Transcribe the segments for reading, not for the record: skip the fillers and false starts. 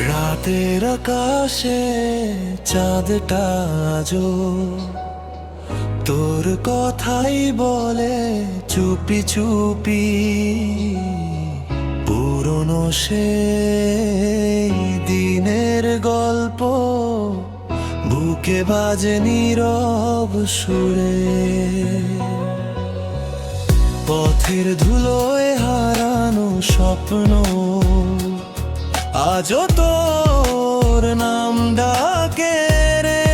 রাতের আকাশে চাঁদটা আজো তোর কথাই বলে চুপি চুপি। পুরনো সেই দিনের গল্প বুকে বাজে নীরব সুরে। পথের ধুলোয় হারানো স্বপ্ন আজও তোর নাম ডাকে রে।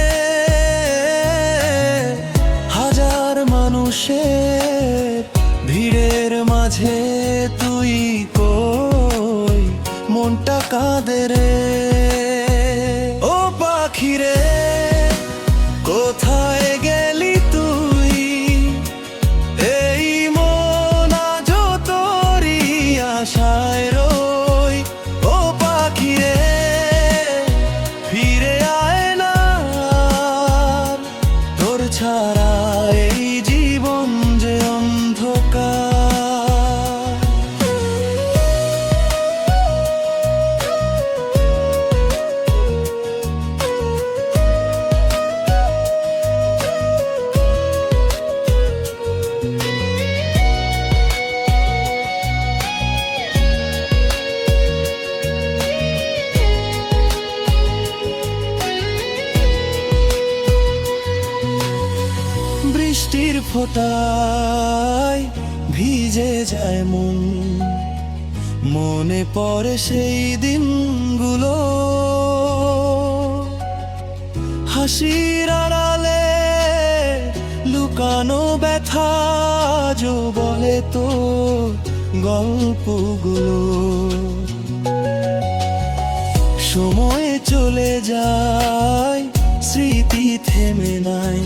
হাজার মানুষের ভিড়ের মাঝে তুই কই, মনটা কাঁদে রে। ও পাখি রে, কোথায় গেলি তুই? এই মন আজও তোরই আশায় রই। ও পাখি রে, ফিরে আয় না, তোর ছাড়া এই জীবন যে অন্ধকার। বৃষ্টির ফোঁটায় ভিজে যায় মন, মনে পড়ে সেই দিনগুলো। হাসির আড়ালে লুকানো ব্যথা আজও বলে তো গল্পগুলো। সময় চলে যায়, স্মৃতি থেমে নাই,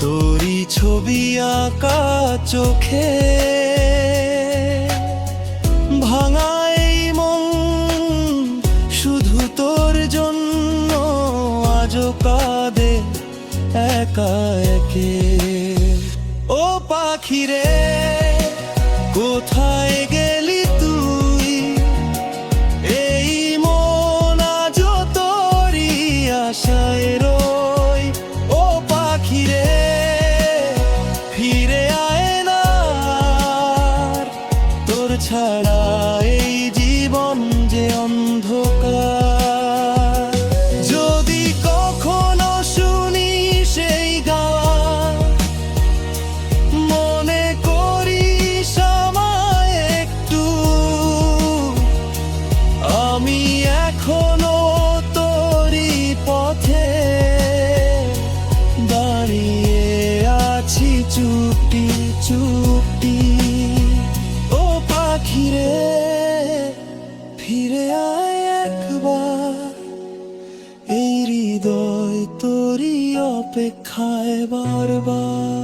তোরই ছবি আঁকা চোখে। ভাঙাই মন শুধু তোর জন্য আজও কাঁদে একা একে। ও পাখি রে, কোথায় গেলি তুই? এই মন আজও তোরই আশায় রই। ও পাখি রে, ফিরে আয় না, তোর ছাড়া এই জীবন যে অন্ধকার। যদি কখনো শুনি সেই গান, মনে করিস আমায় একটু। আমি এখনো তোরই পথে দাঁড়িয়ে আছি চুপটি চুপটি। ও পাখি রে, ফিরে আয় একবার, এই হৃদয় তোরই অপেক্ষায় বারবার।